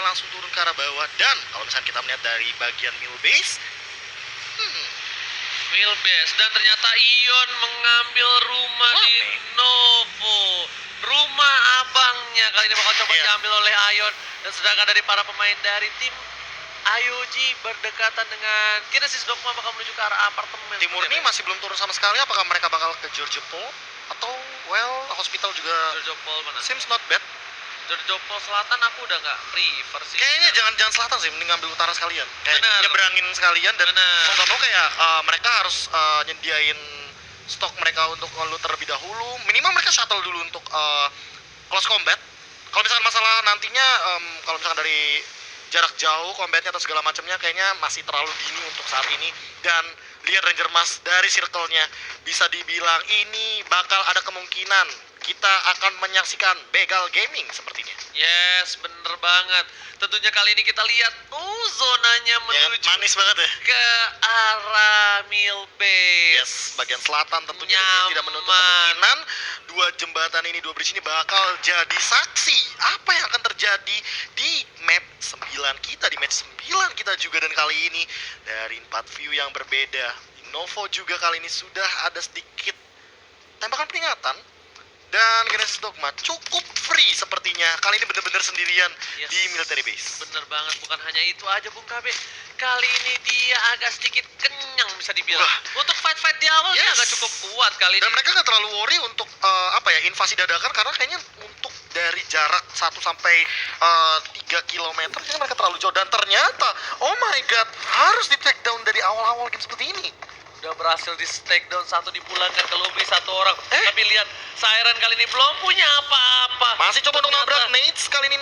langsung turun ke arah bawah. Dan kalau misalnya kita melihat dari bagian mill base, Milbes, dan ternyata Ion mengambil rumah di Oke. Novo. Rumah abangnya kali ini bakal coba Iya. diambil oleh Ion. Dan sedangkan dari para pemain dari tim IOG berdekatan dengan Genesis Dogma bakal menuju ke arah apartemen. Timur ini masih belum turun sama sekali. Apakah mereka bakal ke Georgia Pole atau hospital juga Georgia Pole mana? seems not bad. Georgia Pole Selatan aku udah nggak prefer sih. Kayaknya jangan selatan sih, mending ngambil utara sekalian. Kayak Benar. nyeberangin sekalian dan Benar. mau nggak mau kayak mereka harus nyediain stok mereka untuk ngelut terlebih dahulu. Minimal mereka shuttle dulu untuk close combat. Kalau misalkan masalah nantinya kalau misalkan dari jarak jauh combatnya atau segala macamnya kayaknya masih terlalu dini untuk saat ini. Dan lihat Ranger Mas dari circle-nya, bisa dibilang ini bakal ada kemungkinan kita akan menyaksikan begal gaming sepertinya. Yes, bener banget. Tentunya kali ini kita lihat, zonanya Ya, menuju manis banget ya. ke arah Milbase. Yes, bagian selatan tentunya Nyaman. tidak menutup kemungkinan dua jembatan ini, dua bridge ini bakal jadi saksi apa yang akan terjadi di map 9 kita, di match 9 kita juga. Dan kali ini dari 4 view yang berbeda, Novo juga kali ini sudah ada sedikit tembakan peringatan. Dan Genesis Dogma cukup free sepertinya. Kali ini benar-benar sendirian Yes. di military base. Bener banget, bukan hanya itu aja Bung KB. Kali ini dia agak sedikit kenyang bisa dibilang. Wah. Untuk fight-fight di awal dia Yes. agak cukup kuat kali Dan ini. mereka nggak terlalu worry untuk invasi dadakan, karena kayaknya untuk dari jarak 1 sampai 3 km kayaknya mereka terlalu jauh. Dan ternyata, oh my god, harus di take down dari awal-awal game seperti ini. Udah berhasil di take down satu, dipulangkan ke lobby satu orang. Tapi lihat, Siren kali ini belum punya apa-apa. Masih coba untuk Ternyata nabrak Nades, kali ini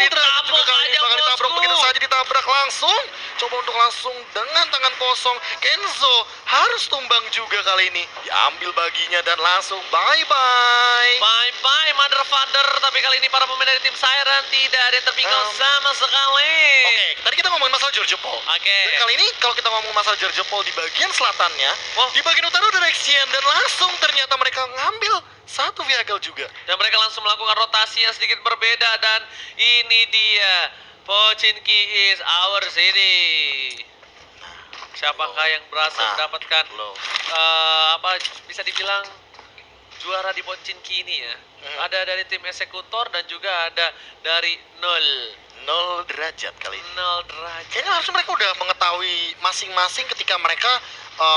Ditabrak juga kali ini aja, bakal ditabrak bosku. begitu saja, ditabrak langsung. Coba untuk langsung dengan tangan kosong. Kenzo harus tumbang juga kali ini. Diambil baginya dan langsung bye-bye. Bye-bye mother father. Tapi kali ini para pemain dari tim Siren tidak ada yang tertinggal sama sekali. Oke, tadi kita ngomongin masalah Georgia Pole. Oke. Dan kali ini kalau kita ngomong masalah Georgia Pole di bagian selatannya, Wow. di bagian utara udah Rexian dan langsung ternyata mereka ngambil satu vehicle juga. Dan mereka langsung melakukan rotasi yang sedikit berbeda. Dan ini dia, Pochinki is our city. Siapakah yang berhasil Nah, mendapatkan loh. bisa dibilang juara di Pochinki ini ya? Ada dari tim eksekutor dan juga ada dari 0 derajat kali ini. 0 derajat. Kayaknya harusnya mereka udah mengetahui masing-masing ketika mereka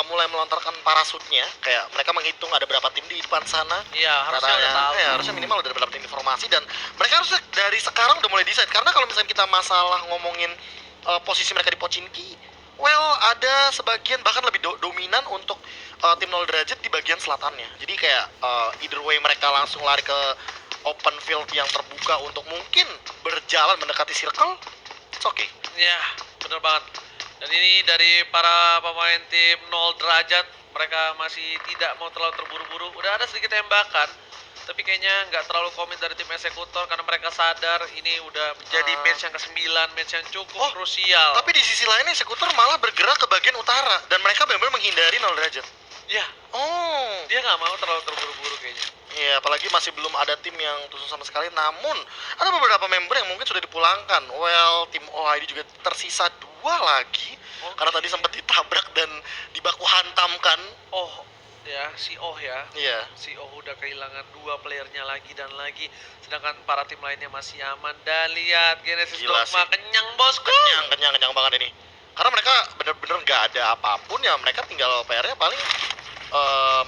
mulai melontarkan parasutnya. Kayak mereka menghitung ada berapa tim di depan sana. Iya, harusnya Katanya, udah tahu. ya, harusnya minimal udah dapat informasi. Dan mereka harusnya dari sekarang udah mulai decide. Karena kalau misalnya kita masalah ngomongin posisi mereka di Pochinki, ada sebagian bahkan lebih dominan untuk tim 0 derajat di bagian selatannya. Jadi kayak either way mereka langsung lari ke open field yang terbuka untuk mungkin berjalan mendekati circle. It's okay. Ya, bener banget. Dan ini dari para pemain tim 0 derajat, mereka masih tidak mau terlalu terburu-buru. Udah ada sedikit tembakan, tapi kayaknya nggak terlalu komit dari tim eksekutor karena mereka sadar ini udah menjadi match yang ke-9, match yang cukup krusial. Tapi di sisi lain eksekutor malah bergerak ke bagian utara dan mereka benar-benar menghindari 0 derajat. Ya, Oh, dia nggak mau terlalu terburu-buru kayaknya. iya, apalagi masih belum ada tim yang tusuk sama sekali. Namun ada beberapa member yang mungkin sudah dipulangkan. Tim OID juga tersisa 2 lagi. Oke. Karena tadi sempat ditabrak dan dibaku hantamkan. Oh, ya, si Oh ya. Iya. Si Oh udah kehilangan 2 playernya lagi dan lagi, sedangkan para tim lainnya masih aman. Dan lihat Genesis Gila Dogma sih. kenyang bosku. Kenyang banget ini. Karena mereka bener-bener nggak ada apapun ya, mereka tinggal PR-nya paling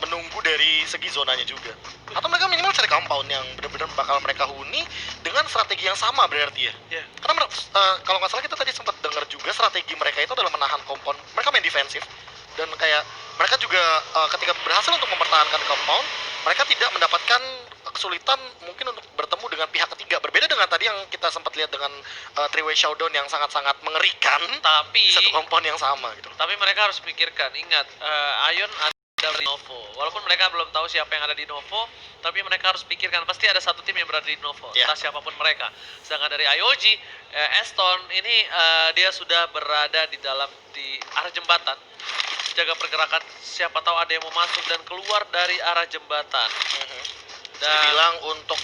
menunggu dari segi zonanya juga. Atau mereka minimal cari compound yang bener-bener bakal mereka huni dengan strategi yang sama berarti ya. Ya. Karena kalau nggak salah kita tadi sempat dengar juga strategi mereka itu adalah menahan compound. Mereka main defensif dan kayak mereka juga ketika berhasil untuk mempertahankan compound, mereka tidak mendapatkan kesulitan mungkin untuk bertemu dengan pihak ketiga. Berbeda dengan tadi yang kita sempat lihat dengan three-way showdown yang sangat-sangat mengerikan Tapi di satu compound yang sama gitu. Tapi mereka harus pikirkan, ingat, Ion ada di Novo. Walaupun mereka belum tahu siapa yang ada di Novo, tapi mereka harus pikirkan pasti ada satu tim yang berada di Novo, Ya. entah siapapun mereka. Sedangkan dari IOG, Aston ini dia sudah berada di arah jembatan, jaga pergerakan. Siapa tahu ada yang mau masuk dan keluar dari arah jembatan. Bisa dibilang untuk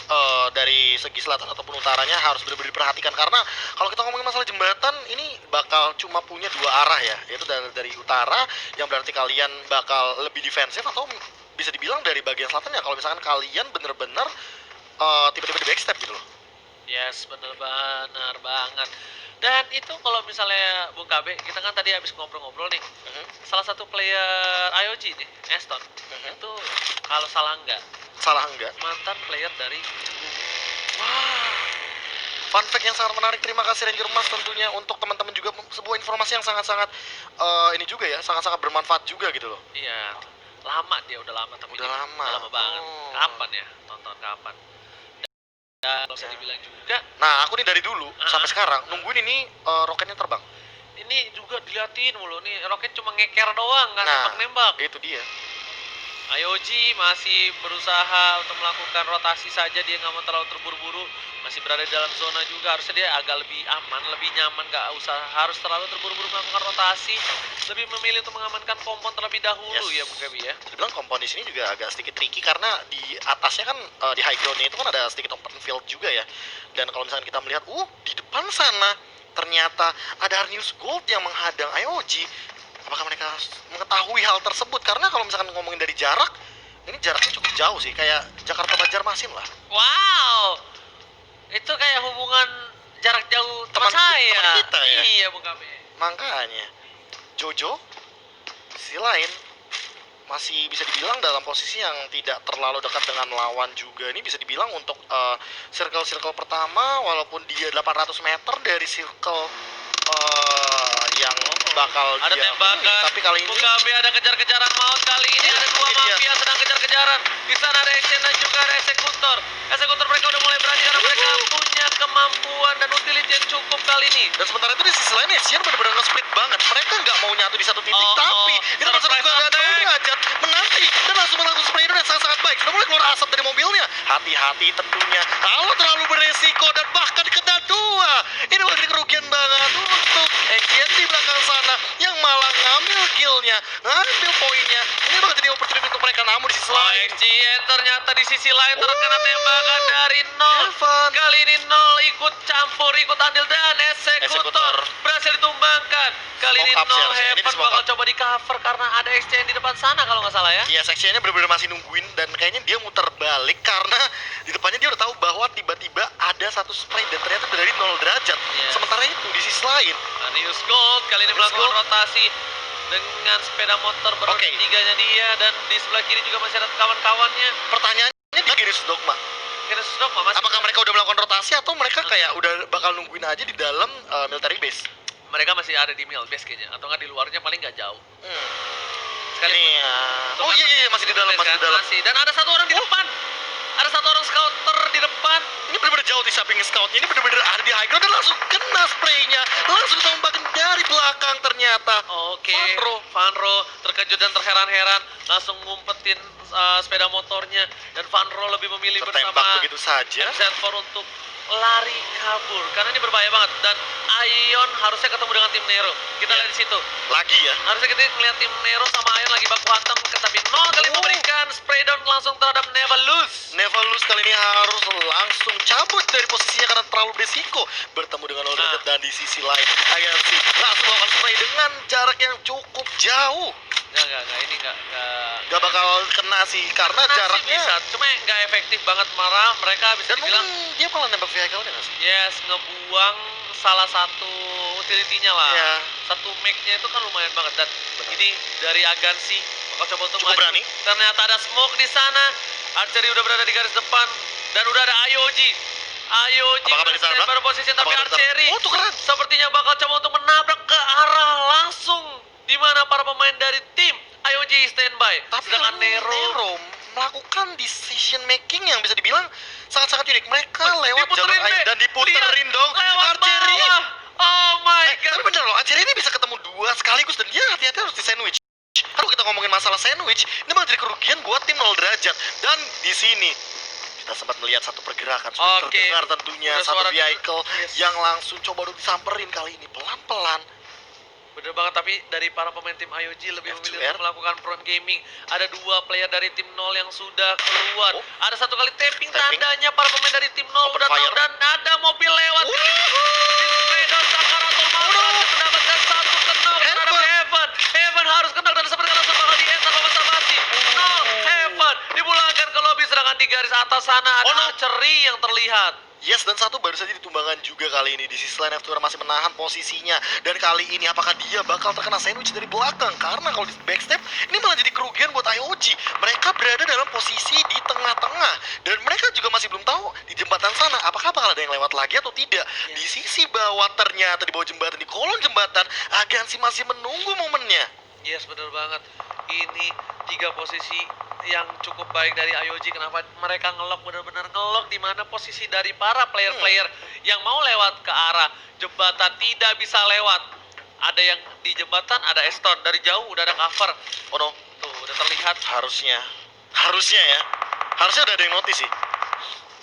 dari segi selatan ataupun utaranya harus benar-benar diperhatikan, karena kalau kita ngomongin masalah jembatan ini bakal cuma punya dua arah ya, yaitu dari utara yang berarti kalian bakal lebih defensif, atau bisa dibilang dari bagian selatan ya kalau misalkan kalian bener-bener tiba-tiba di backstep gitu loh. Yes, bener banget. Dan itu kalau misalnya Bung KB, kita kan tadi habis ngobrol-ngobrol nih. Salah satu player IOG nih, Aston, itu kalau salah Salah enggak? mantan player dari Wah, fun fact yang sangat menarik. Terima kasih Ranger Mas tentunya, untuk teman-teman juga sebuah informasi yang sangat-sangat ini juga ya, sangat-sangat bermanfaat juga gitu loh. iya, lama dia udah lama tapi Udah lama. lama banget. Oh. Kapan ya? Tonton kapan? Dan bisa dibilang juga Nah, aku nih dari dulu sampai sekarang nungguin ini roketnya terbang. ini juga diliatin mulu nih, roket cuma ngeker doang, nggak Nah, nembak. itu dia. IOG masih berusaha untuk melakukan rotasi saja, dia nggak mau terlalu terburu-buru, masih berada di dalam zona juga, harusnya dia agak lebih aman, lebih nyaman, nggak usah harus terlalu terburu-buru melakukan rotasi, lebih memilih untuk mengamankan kompon terlebih dahulu. Yes. Ya Bung Gabi ya. Dibilang kompon di sini juga agak sedikit tricky karena di atasnya kan di high groundnya itu kan ada sedikit open field juga ya. Dan kalau misalnya kita melihat, di depan sana ternyata ada Arnius Gold yang menghadang IOG. Apakah mereka mengetahui hal tersebut? Karena kalau misalkan ngomongin dari jarak, ini jaraknya cukup jauh sih, kayak Jakarta Banjarmasin lah. Wow, itu kayak hubungan jarak jauh teman Teman saya. kita ya? Iya Bung Gabi. Makanya Jojo di sisi lain masih bisa dibilang dalam posisi yang tidak terlalu dekat dengan lawan juga. Ini bisa dibilang untuk circle pertama, walaupun dia 800 meter dari circle yang bakal Ada dia tembakan. huni, tapi kali ini Bung Gabi ada kejar-kejaran maut kali ini. Ada dua ini dia. mafia sedang kejar-kejaran. Di sana ada Exen dan juga ada eksekutor. Eksekutor mereka udah mulai berani karena mereka punya kemampuan dan utility yang cukup kali ini. dan sementara itu di sisi lain Asian benar-benar nge-split banget. Mereka nggak mau nyatu di satu titik, tapi kita langsung surprise juga ada attack. derajat menanti dan langsung spray dan sangat-sangat baik. Sudah mulai keluar asap dari mobilnya. Hati-hati tentunya kalau terlalu beresiko dan bahkan kena dua. Ini bakal jadi kerugian banget untuk Asian di belakang sana yang malah ngambil killnya, ngambil poinnya. Ini bakal jadi opportunity untuk mereka, namun di sisi lain XGN ternyata di sisi lain terkena tembakan dari nol. Evan. Kali ini nol ikut campur, ikut andil dan eksekutor Eksekutor. berhasil ditumbangkan. Kali ini Smoke up sih nol harusnya. Ini di Heaven smoke bakal up. coba di cover karena ada XGN di depan sana kalau nggak salah ya. Iya, seksinya bener-bener masih nungguin dan kayaknya dia muter balik karena di depannya dia udah tahu bahwa tiba-tiba ada satu spray dan ternyata dari 0 derajat. Yes. Sementara itu di sisi lain, Arius Gold kali ini Arius melakukan Gold. rotasi dengan sepeda motor beroda Oke. tiganya dia, dan di sebelah kiri juga masih ada kawan-kawannya. pertanyaannya dia gini Dogma. Genesis Dogma masih Apakah mereka udah melakukan rotasi atau mereka kayak udah bakal nungguin aja di dalam military base? mereka masih ada di mill base kayaknya, atau nggak di luarnya paling nggak jauh. Ini ya. Tuh Oh kan iya masih di dalam, masih di dalam. Masih. Dan ada satu orang di depan. Ada satu orang scouter di depan. Ini bener-bener jauh di samping scoutnya. Ini bener-bener ada di high ground dan langsung kena spraynya. Langsung ditembakin dari belakang ternyata. Oke. Vanro. Vanro terkejut dan terheran-heran langsung ngumpetin sepeda motornya, dan Vanro lebih memilih Tertembak bersama begitu saja. M4 untuk lari kabur karena ini berbahaya banget, dan Ion harusnya ketemu dengan tim Nero. Kita lihat di situ. Lagi ya. Harusnya kita melihat tim Nero sama Ion lagi baku hantam, tapi nol kali memberikan spray down langsung terhadap Never Lose. Never Lose kali ini harus langsung cabut dari posisinya karena terlalu berisiko bertemu dengan Nol Derajat. Dan di sisi lain Ayansi langsung melakukan spray dengan jarak yang cukup jauh. Enggak, ini enggak Gak bakal kena sih karena Nah, sih jaraknya bisa, cuma nggak efektif banget. Marah mereka bisa dan mungkin dibilang dia malah nembak vehicle-nya nggak sih? yes, ngebuang salah satu utility-nya lah. Ya. Satu make-nya itu kan lumayan banget, dan Benar. ini dari Agansi bakal coba untuk Cukup maju. berani. Ternyata ada smoke di sana. Archery udah berada di garis depan dan udah ada IOG. Apakah balik sana? Berposisi, tapi Apakah balik sana? Archery Oh, tuh keren. sepertinya bakal coba untuk menabrak ke arah langsung di mana para pemain dari tim IOG standby. Tapi Sedangkan Nero melakukan decision making yang bisa dibilang sangat-sangat unik. Mereka lewat diputerin, jalur air Be. dan diputerin Lihat, dong. lewat Archery. bawah. Oh my god. Tapi bener loh, Archery ini bisa ketemu dua sekaligus dan dia hati-hati harus di sandwich. Kalau kita ngomongin masalah sandwich, ini malah jadi kerugian buat tim 0 derajat. Dan di sini kita sempat melihat satu pergerakan sudah Oke. terdengar tentunya Udah satu suara- vehicle Yes. yang langsung coba untuk disamperin kali ini pelan-pelan. Bener banget, tapi dari para pemain tim IOG lebih memilih F2R. untuk melakukan front gaming. Ada 2 player dari tim 0 yang sudah keluar. Oh. Ada 1 kali tapping, Tapping. tandanya para pemain dari tim 0 Open udah tahu fire. dan ada mobil lewat. Display dan Sakaratul Maut mendapatkan 1 knock terhadap Heaven. Heaven harus knock dan sepertinya langsung bakal di-end tanpa basa-basi. No, Heaven dipulangkan ke lobby, sedangkan di garis atas sana ada Oh, no. archery yang terlihat. Yes, dan 1 baru saja ditumbangkan juga kali ini. Di sisi lain F2R masih menahan posisinya. Dan kali ini apakah dia bakal terkena sandwich dari belakang? Karena kalau di backstep, ini malah jadi kerugian buat IOG. Mereka berada dalam posisi di tengah-tengah. Dan mereka juga masih belum tahu di jembatan sana apakah bakal ada yang lewat lagi atau tidak. Di sisi bawah ternyata di bawah jembatan, di kolong jembatan, Agansi masih menunggu momennya. Yes, bener banget. Ini 3 posisi yang cukup baik dari IOG. Kenapa mereka ngelok, bener-bener ngelok di mana posisi dari para player-player yang mau lewat ke arah jembatan tidak bisa lewat. Ada yang di jembatan, ada Eston. Dari jauh udah ada cover. Oh no, Tuh, udah terlihat. harusnya ya. Harusnya udah ada yang notice sih.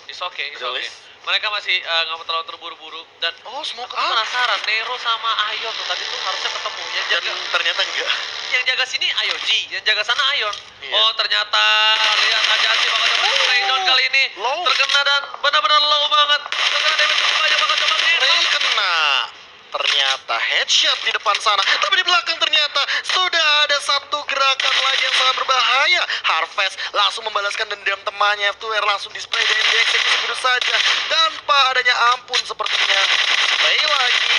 It's okay, it's Udah, okay. Lis. Mereka masih nggak mau terlalu terburu-buru. Dan Oh, smoke aku up. penasaran, Nero sama Ion tuh tadi tuh harusnya ketemu. Yang Dan jaga, ternyata enggak. yang jaga sini IOG, yang jaga sana Ion. Iya. Oh, ternyata lihat aja sih bakal coba spray down kali ini. Low. Terkena dan benar-benar low banget. Terkena damage cukup banyak, bakal coba Nero. Ray kena. Ternyata headshot di depan sana. Tapi di belakang ternyata sudah ada 1 gerakan lagi yang sangat berbahaya. Harvest langsung membalaskan dendam temannya. F2R langsung display dan dieksekusi begitu saja. Tanpa adanya ampun sepertinya. Play lagi.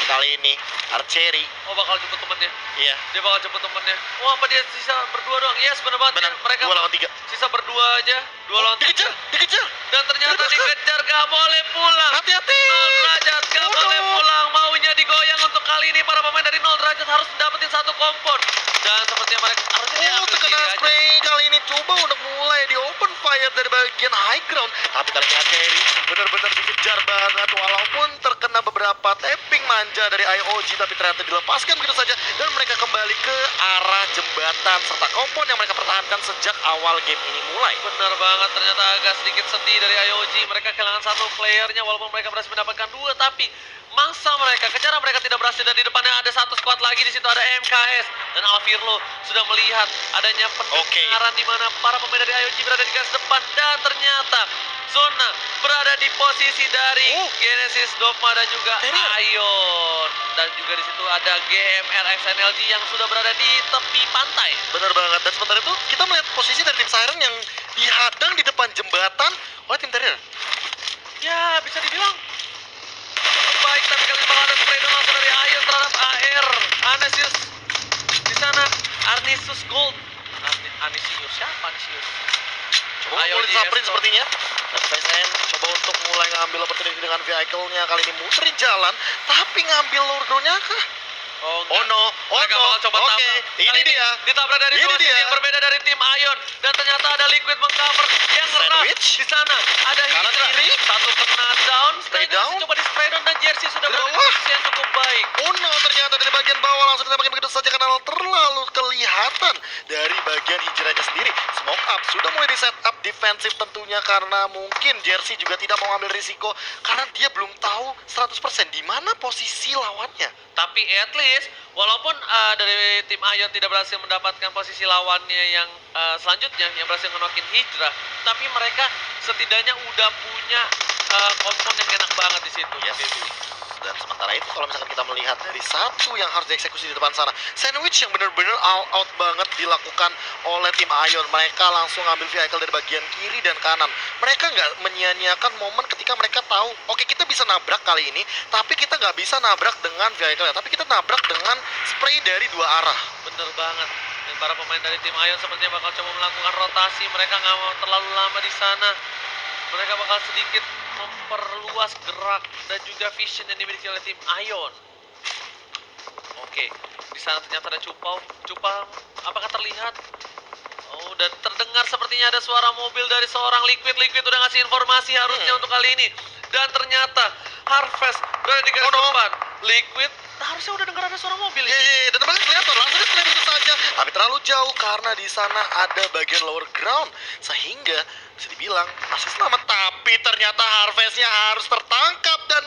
Kali ini Archery. Oh, bakal jemput temennya. Iya. Dia bakal jemput temennya. Oh, apa dia sisa berdua doang? Yes, bener banget. Benar. Mereka 2 lawan 3. sisa berdua aja. 2 lawan 3. Dikejar. Dan ternyata Di belakang. dikejar, gak boleh pulang. Hati-hati. 0 derajat, gak Oh, boleh no. pulang. Maunya digoyang untuk kali ini. Para pemain dari 0 derajat harus dapetin 1 kompon. Dan sepertinya mereka harusnya dia Oh, ambil terkena kiri aja. spray kali ini coba untuk mulai di open fire dari bagian high ground. Tapi kali ini Archery benar-benar dikejar banget walaupun terkena beberapa tapping manja dari IOG, tapi ternyata dilepaskan begitu saja dan mereka kembali ke arah jembatan serta kompon yang mereka pertahankan sejak awal game ini mulai. Bener banget, ternyata agak sedikit sedih dari IOG. Mereka kehilangan 1 playernya walaupun mereka berhasil mendapatkan 2, tapi mangsa mereka, kejaran mereka tidak berhasil. Dan di depannya ada 1 squad lagi, di situ ada MKS dan Alvirlo sudah melihat adanya pendengaran di mana para pemain dari IOG berada di garis depan dan ternyata Zona berada di posisi dari Genesis, Dogma dan juga Ion. Dan juga di situ ada GMR XNLG yang sudah berada di tepi pantai. Benar banget, dan sementara itu kita melihat posisi dari tim Siren yang dihadang di depan jembatan oleh tim Terrier. Ya, bisa dibilang cukup baik, tapi kali ini bakal ada spray down langsung dari Ion terhadap AR. Anisius di sana, Arnisius Gold. Anisius, siapa Anisius? Coba Ayo, mulai disamperin Diesto. sepertinya. Dan PSN coba untuk mulai ngambil opportunity dengan vehicle-nya. Kali ini muterin jalan, tapi ngambil lordnya kah? Oh, Oh no, Mereka bakal coba Oke, tabrak. ini Kali dia. Ditabrak dari Ini dua sisi dia. yang berbeda dari tim Ion. Dan ternyata ada Liquid mengcover yang ngeras Sandwich. di sana. Ada Kanan Hydra. kiri. 1 kena down. Spray Dan down. coba di spray down dan Jersey sudah Di berada di bawah. posisi yang cukup baik. Oh no, ternyata dari bagian bawah langsung ditembakin begitu saja karena terlalu kelihatan dari bagian hijrahnya sendiri. Smoke up sudah mulai di setup defensif tentunya karena mungkin Jersey juga tidak mau ambil risiko karena dia belum tahu 100% di mana posisi lawannya. Tapi at least walaupun dari tim Ion tidak berhasil mendapatkan posisi lawannya yang selanjutnya yang berhasil ngenokin Hydra, tapi mereka setidaknya udah punya kompon yang enak banget di situ. Yes. Dan sementara itu kalau misalkan kita melihat dari 1 yang harus dieksekusi di depan sana, sandwich yang benar-benar all out banget dilakukan oleh tim Ion. Mereka langsung ngambil vehicle dari bagian kiri dan kanan. Mereka nggak menyia-nyiakan momen ketika mereka tahu, oke kita bisa nabrak kali ini, tapi kita nggak bisa nabrak dengan vehicle, tapi kita nabrak dengan spray dari 2 arah. Bener banget. Dan para pemain dari tim Ion sepertinya bakal coba melakukan rotasi. Mereka nggak mau terlalu lama di sana. Mereka bakal sedikit memperluas gerak dan juga vision yang dimiliki oleh tim Ion. Oke, di sana ternyata ada Cupang. Apakah terlihat? Oh, dan terdengar sepertinya ada suara mobil dari seorang Liquid. Liquid udah ngasih informasi harusnya untuk kali ini. Dan ternyata Harvest berada di garis depan. Liquid harusnya udah dengar ada suara mobil Iya, ini. iya, dan mereka kelihatan langsung di itu saja, tapi terlalu jauh karena di sana ada bagian lower ground sehingga bisa dibilang masih selamat, tapi ternyata Harvest-nya harus tertangkap dan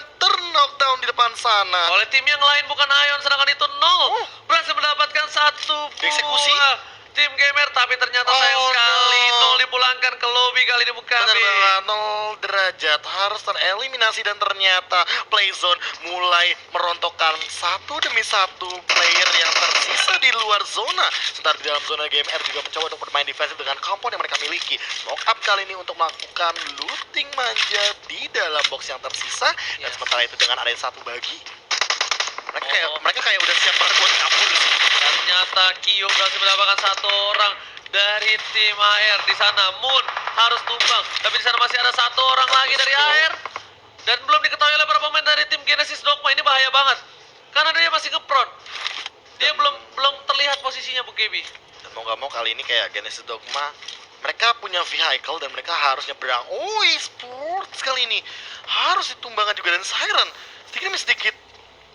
knockdown di depan sana. Oleh tim yang lain bukan Ion, sedangkan itu nol berhasil mendapatkan satu Dieksekusi? buah tim gamer, tapi ternyata sayang Oh, sekali no. nol dipulangkan ke lobby kali ini bukan. Benar banget, 0 derajat harus tereliminasi dan ternyata Playzone mulai merontokkan satu demi satu player yang tersisa di luar zona. Sementara di dalam zona GMR juga mencoba untuk bermain defensif dengan compound yang mereka miliki. Smoke up kali ini untuk melakukan looting manja di dalam box yang tersisa. Dan Yes. sementara itu dengan ada satu bagi, mereka Oh. kayak udah siap banget buat kabur sih. Ternyata Kyo berhasil mendapatkan satu orang dari tim AR. Di sana Moon harus tumbang, tapi di sana masih ada satu orang lagi dari AR dan belum diketahui oleh para pemain dari tim Genesis Dogma. Ini bahaya banget karena dia masih ngepron. Dia belum terlihat posisinya, Bu Kebi. Dan mau gak mau kali ini kayak Genesis Dogma, mereka punya vehicle dan mereka harus nyebrang. Oh, e-sports kali ini harus ditumbangkan juga, dan Siren sedikit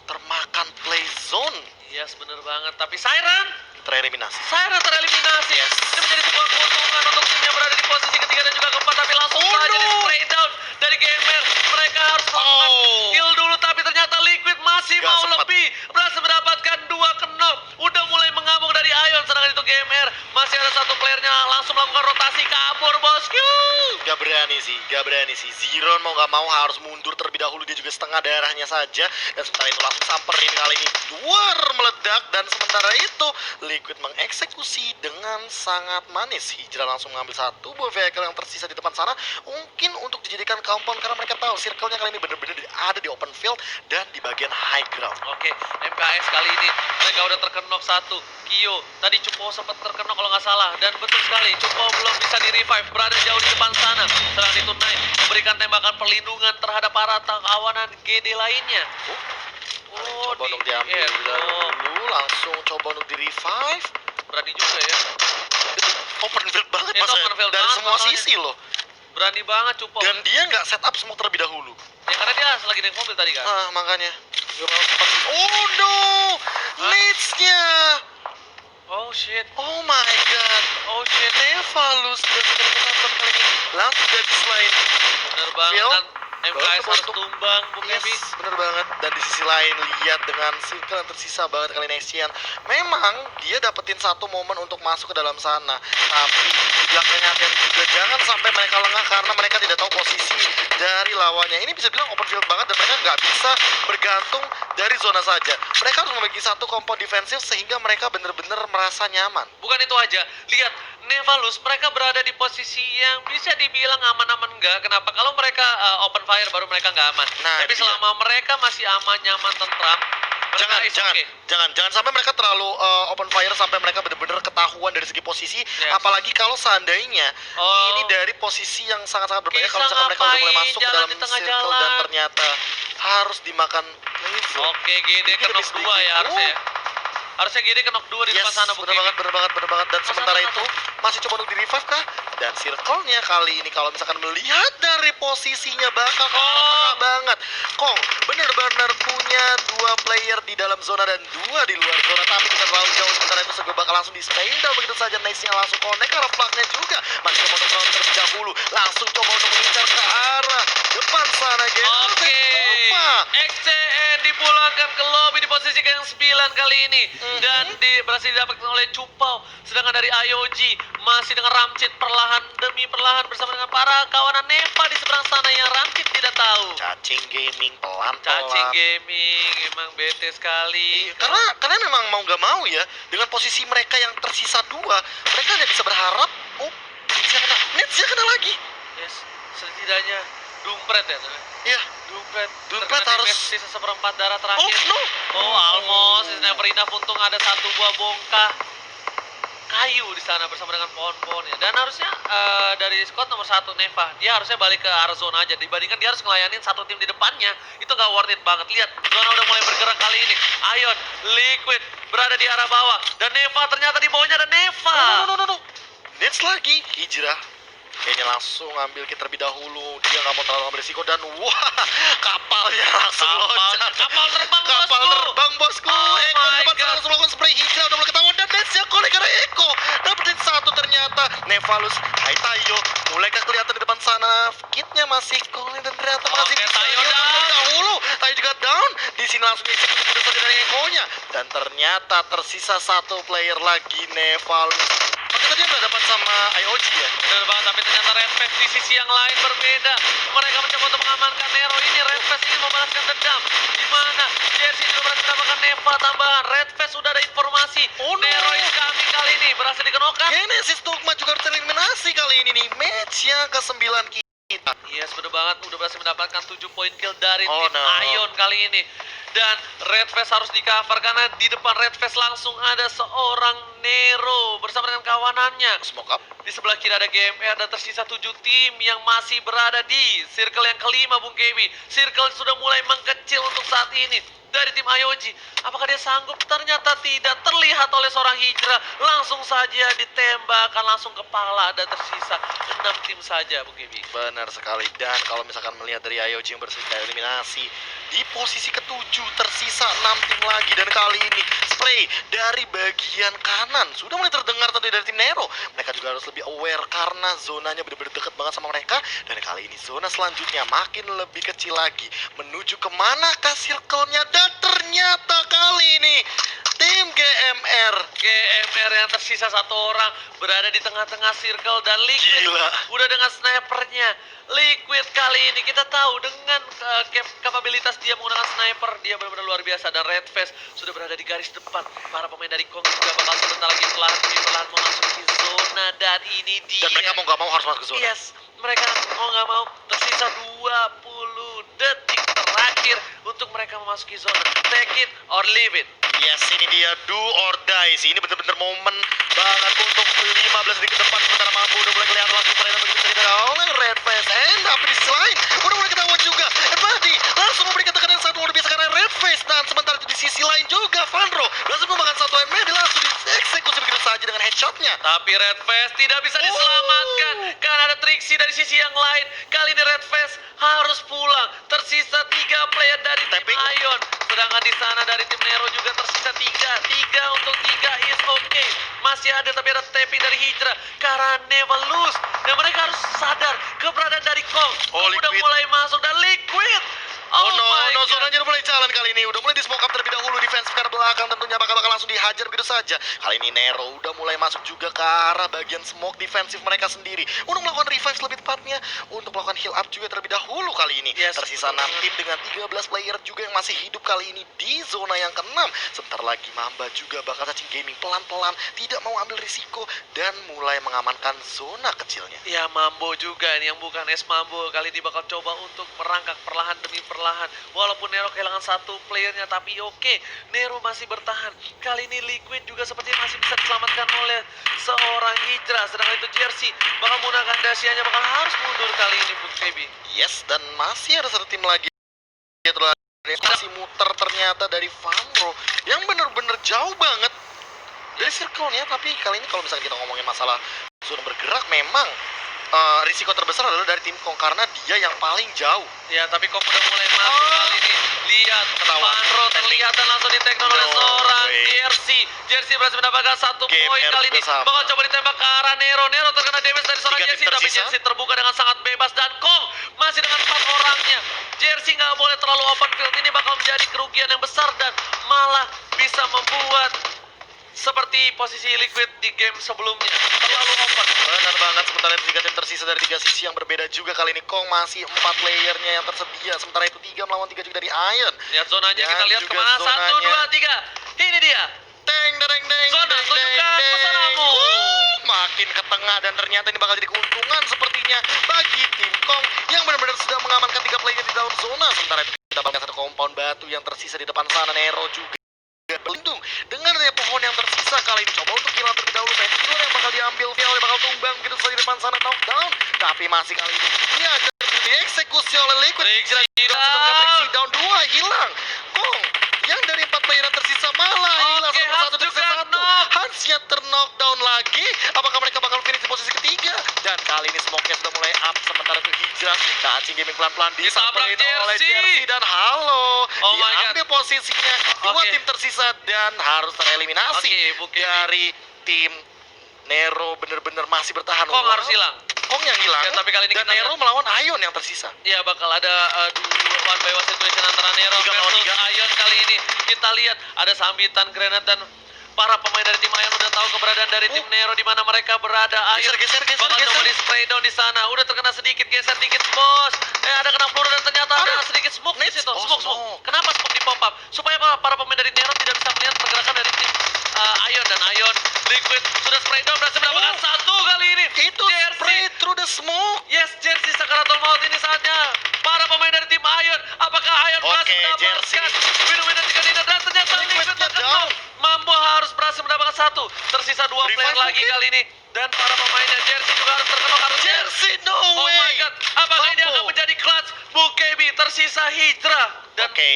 termakan play zone, Yes, bener banget. Tapi Siren tereliminasi. tereliminasi. Yes. Ini menjadi sebuah keuntungan untuk tim yang berada di posisi ketiga dan juga keempat. Tapi langsung Oh, saja no. di spray down dari gamer. Mereka harus melakukan Oh. kill dulu, tapi ternyata Liquid masih Gak mau sempat. lebih. Berhasil mendapatkan 2 knock. Udah mulai mengamuk dari Ion, sedangkan itu GMR masih ada satu playernya langsung melakukan rotasi kabur, bosku. Gak berani sih. Ziron mau gak mau harus mundur terlebih dahulu, dia juga setengah darahnya saja. Dan sementara itu langsung samperin kali ini, duar meledak, dan sementara itu Liquid mengeksekusi dengan sangat manis. Hijrah langsung mengambil satu buah vehicle yang tersisa di depan sana, mungkin untuk dijadikan compound karena mereka tahu circle-nya kali ini bener-bener ada di open field dan di bagian high ground. Oke, MKS kali ini mereka udah terkenok satu. Kyo, tadi Cupo sempat terkenok kalau nggak salah. Dan betul sekali, Cupo belum bisa di-revive, berada jauh di depan sana. Sedangkan itu Naik memberikan tembakan perlindungan terhadap para kawanan GD lainnya. Coba untuk diambil dulu, langsung coba untuk di-revive. Berani juga ya. Open field banget Itu mas, open field dari banget semua masalahnya. sisi loh. Berani banget Cupo. Dan dia nggak setup smoke terlebih dahulu. Ya karena dia lagi naik mobil tadi kan. Makanya. Gak mau sempat. Oh no, leads-nya. Oh shit. Oh my god. Oh shit. Nevalus dan saudara-saudara kali ini langsung dari selain. Bener banget Phil, kan. MKS harus untuk- tumbang, Bu Kebi. Yes, bener banget. Dan di sisi lain lihat dengan circle yang tersisa banget kali Nesian. Memang dia dapetin satu momen untuk masuk ke dalam sana, tapi di belakangnya hati-hati juga, jangan sampai mereka lengah karena mereka tidak tahu posisi dari lawannya. Ini bisa bilang open field banget dan mereka nggak bisa bergantung dari zona saja. Mereka harus memiliki satu compound defensif sehingga mereka bener-bener merasa nyaman. Bukan itu aja, lihat Nevalus mereka berada di posisi yang bisa dibilang aman-aman enggak. Kenapa? Kalau mereka open fire baru mereka nggak aman. Nah, Tapi itu dia. selama mereka masih aman, nyaman, tentram, mereka is okay. Jangan sampai mereka terlalu open fire sampai mereka benar-benar ketahuan dari segi posisi. Yes. Apalagi kalau seandainya Oh. ini dari posisi yang sangat-sangat berbahaya Kisah kalau misalkan mereka udah mulai ngapain masuk ke jalan dalam di tengah circle jalan? dan ternyata harus dimakan laser. Oke, GD Ini ke knock lebih 2 ya sedikit. harusnya. Harusnya GD ke knock 2 di depan Yes, sana, Bu bener Kebi. banget. Dan sementara itu masih coba untuk di-revive kah? Dan circle-nya kali ini kalau misalkan melihat dari posisinya bakal ke arah tengah banget. Kong bener-bener punya 2 player di dalam zona dan 2 di luar zona, tapi tidak terlalu jauh. Sementara itu Sego bakal langsung di-spaydown begitu saja. Nice-nya langsung connect ke arah plug-nya juga. Masih coba untuk counter terlebih dahulu, langsung coba untuk mengincar ke arah depan sana. Oke, XCN dipulangkan ke lobby di posisi ke yang 9 kali ini. Dan berhasil didapatkan oleh Cupau. Sedangkan dari IOG masih dengan Ramcit perlahan demi perlahan bersama dengan para kawanan Neva di seberang sana yang Ramcit tidak tahu. Cacing gaming pelan-pelan. Cacing gaming emang bete sekali. Karena memang mau nggak mau ya, dengan posisi mereka yang tersisa 2, mereka hanya bisa berharap, oh, Netsnya kena lagi. Yes, setidaknya Dumpret ya. Iya, Dumpret Dumpret terkena harus- damage sisa seperempat darah oh terakhir. no. Oh, almost is never enough. Untung ada satu buah bongkah kayu di sana bersama dengan pohon-pohonnya. Dan harusnya dari squad nomor 1 Neva, dia harusnya balik ke arah zona aja. Dibandingkan dia harus ngelayanin satu tim di depannya, itu nggak worth it banget. Lihat, zona udah mulai bergerak kali ini. Ion, Liquid berada di arah bawah. Dan Neva ternyata di bawahnya ada Neva. No. Nets lagi, hijrah. Kayaknya langsung ambil kita terlebih dahulu. Dia nggak mau terlalu ambil risiko dan wah, kapalnya langsung loncat. Kapal terbang, Kapal bosku. terbang bos. Nevalus. Hai Tayo, mulai kelihatan di depan sana. Kitnya masih Colin dan ternyata masih Oke, bisa Tayo dia down. terlebih dahulu. Tayo juga down. Di sini langsung eksekusi kuda saja dari Echo-nya. Dan ternyata tersisa satu player lagi, Nevalus. Oke, tadi udah dapat sama IOG ya. Bener banget, tapi ternyata Red Face di sisi yang lain berbeda. Mereka mencoba untuk mengamankan Nero ini. Red Face ingin membalaskan dendam. Di mana Jersey juga berhasil mendapatkan Neva tambahan. Red Face sudah ada informasi. Oh, no. Nero is coming kali ini berhasil dikenokan. Genesis Dogma juga tereliminasi kali ini nih. Match yang ke-9 kita. Yes, bener banget. Udah berhasil mendapatkan 7 poin kill dari Oh, tim no. Ion kali ini. Dan Red Face harus di cover karena di depan Red Face langsung ada seorang Nero bersama dengan kawanannya. Smoke up. Di sebelah kiri ada GMR dan tersisa 7 tim yang masih berada di circle yang kelima, Bung Kebi. Circle sudah mulai mengkecil untuk saat ini dari tim IOG. Apakah dia sanggup? Ternyata tidak, terlihat oleh seorang Hijrah. Langsung saja ditembakkan langsung kepala dan tersisa 6 tim saja, Bung Kebi. Benar sekali. Dan kalau misalkan melihat dari IOG yang berhasil eliminasi, di posisi ke-7 tersisa 6 tim lagi. Dan kali ini spray dari bagian kanan sudah mulai terdengar tadi dari tim Nero. Mereka juga harus lebih aware karena zonanya benar-benar dekat banget sama mereka. Dan kali ini zona selanjutnya makin lebih kecil lagi, menuju kemanakah circle-nya. Dan ternyata kali ini tim GMR yang tersisa satu orang berada di tengah-tengah circle dan Liquid Gila. udah dengan snipernya. Liquid kali ini kita tahu dengan kapabilitas dia menggunakan sniper, dia benar-benar luar biasa. Dan Red Face sudah berada di garis depan. Para pemain dari Kong juga bakal sebentar lagi perlahan memasuki zona. Dan ini dia. Dan mereka mau gak mau harus masuk ke zona. Yes, mereka mau nggak mau tersisa 20 detik terakhir untuk mereka memasuki zona. Take it or leave it. Yes, ini dia do or die sih. Ini bener-bener momen banget untuk 15 detik ke depan. Sementara mampu udah mulai kelihatan langsung perairan begitu saja dari oleh Red Face. Tapi di sisi lain udah mulai ketahuan juga. Buddy langsung memberikan tekanan satu luar biasa karena Red Face. Dan sementara itu di sisi lain juga Vanro langsung menggunakan satu MB langsung dieksekusi begitu saja dengan headshotnya. Tapi Red Face tidak bisa diselamatkan karena ada Trixie dari sisi yang lain. Kali ini Red Face harus pulang. Tersisa 3 player dari tim Tapping. Ion. Sedangkan di sana dari tim Nero juga tersisa 3. 3 untuk 3 is okay. Masih ada tapi ada tapping dari Hijrah karena Nevalus. Dan mereka harus sadar keberadaan dari Kong. Oh, Udah Liquid. mulai masuk dan Liquid. Oh no, my God. zonanya udah mulai jalan kali ini. Udah mulai di smoke up terlebih dahulu. Defense ke arah belakang tentunya bakal langsung dihajar begitu saja. Kali ini Nero udah mulai masuk juga ke arah bagian smoke defensif mereka sendiri. Untuk melakukan revive lebih tepatnya. Untuk melakukan heal up juga terlebih dahulu kali ini. Yes, Tersisa 6 tim dengan 13 player juga yang masih hidup kali ini di zona yang ke-6. Sebentar lagi Mamba juga bakal cacing gaming pelan-pelan. Tidak mau ambil risiko dan mulai mengamankan zona kecilnya. Ya Mambo juga nih yang bukan es Mambo kali ini bakal coba untuk merangkak perlahan demi perlahan. Walaupun Nero kehilangan satu playernya tapi oke, Nero masih bertahan. Kali ini Liquid juga sepertinya masih bisa diselamatkan oleh seorang Hijrah. Sedangkan itu Jersey bakal menggunakan dasianya, bakal harus mundur kali ini Bung Kebi. Yes, dan masih ada satu tim lagi. Masih muter ternyata dari Vanro yang bener-bener jauh banget dari circle-nya. Tapi kali ini kalau misalnya kita ngomongin masalah zona bergerak, memang risiko terbesar adalah dari tim Kong karena dia yang paling jauh. Ya tapi kok udah mulai masuk kali ini. Lihat Ketahuan. Vanro terlihat dan langsung di-take down oleh No seorang way. Jersey. Jersey berhasil mendapatkan 1 GMR poin kali ini. juga sama. Bakal coba ditembak ke arah Nero. Nero terkena damage dari seorang 3 tim Jersey. Tapi tersisa. Jersey terbuka dengan sangat bebas. Dan Kong masih dengan 4 orangnya. Jersey nggak boleh terlalu open field. Ini bakal menjadi kerugian yang besar dan malah bisa membuat seperti posisi Liquid di game sebelumnya. Terlalu open. Benar banget, sementara itu 3 tim tersisa dari 3 sisi yang berbeda juga. Kali ini Kong masih 4 playernya yang tersedia. Sementara itu 3 melawan 3 juga dari Ion. Lihat zonanya, Dan kita lihat juga kemana. 1, zonanya. 2, 3. Ini dia. Deng, deng, deng, Zona, deng, tunjukkan deng, pesonamu. Makin ke tengah dan ternyata ini bakal jadi keuntungan sepertinya bagi tim Kong yang benar-benar sudah mengamankan 3 playernya di dalam zona. Sementara itu kita bakal satu compound batu yang tersisa di depan sana. Nero juga berlindung dengan adanya pohon yang tersisa. Kali ini coba untuk kill terlebih dahulu. Pentilon yang bakal diambil, Vial yang bakal tumbang begitu saja di depan sana, knockdown. Tapi masih kali ini dia akan dieksekusi oleh Liquid. Trixie Trixie down 2 hilang. Kong yang dari 4 player yang tersisa malah hilang Oke, Hans satu juga satu. knock. Hansnya terknockdown lagi. Apakah mereka bakal finish di posisi ketiga? Dan kali ini smoke-nya sudah mulai up. Sementara itu Hijrah cacing gaming pelan-pelan Ditabrak disampaikan oleh Jersey. Jersey. Dan halo, Oh my diambil posisinya. 2 Oke. tim tersisa dan harus tereliminasi Oke, Bung Kebi. dari tim Nero bener-bener masih bertahan. Kong harus hilang. Kong yang hilang. Ya, tapi kali ini dan kita Nero lihat- melawan Ion yang tersisa. Iya, bakal ada one by one situation antara Nero 3 lawan versus 3. Ion kali ini. Kita lihat ada sambitan granat dan para pemain dari tim Ion udah tahu keberadaan dari tim Nero di mana mereka berada. Ion Geser. bakal coba di spray down di sana. Udah terkena sedikit, geser dikit, bos. Ada kena peluru dan ternyata ada sedikit smoke di situ. Oh, Smoke. smoke. Kenapa smoke di pop up? Supaya para pemain dari Nero tidak bisa melihat pergerakan dari tim Ion, dan Ion Liquid sudah spray down, berhasil mendapatkan satu kali ini. Itu Jersey. spray through the smoke. Yes, Jersey Sakaratul Maut ini saatnya para pemain dari tim Ion. Apakah Ion berhasil Oke, Jersey. mendapatkan win-win jika tidak, dan ternyata Liquidnya Liquid terkena. down. Mambo harus berhasil mendapatkan satu. Tersisa 2 Revive player lagi mungkin? kali ini, dan para pemainnya Jersey juga harus terkena karena Jersey, no Oh way. my god, apakah ini Mambo. akan menjadi clutch? Bukebi tersisa Hijra dan Oke.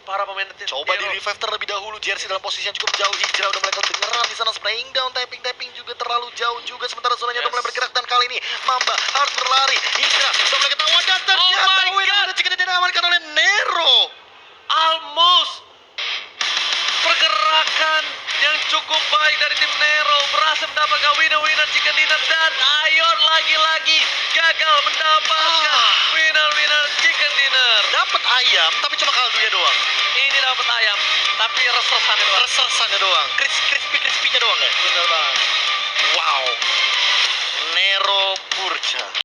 para pemain tim Coba di Nero. revive terlebih dahulu. Jersey dalam posisi yang cukup jauh. Hijrah udah mulai kedengeran di sana, spraying down, tapping juga terlalu jauh juga. Sementara zonanya udah Yes. mulai bergerak, dan kali ini Mamba harus berlari. Hijrah udah mulai ketahuan, dan ternyata my win God. jika tidak diamankan oleh Nero. Almost pergerakan yang cukup baik dari tim Nero berhasil mendapatkan winner chicken dinner, dan Ion lagi-lagi gagal mendapatkan winner chicken dinner. Dapat ayam, tapi cuma kaldunya doang. Ini dapat ayam, tapi res-resannya doang. Resersannya doang. Crispy-crispy-nya doang ya. Bener banget. Wow. Nero Purja.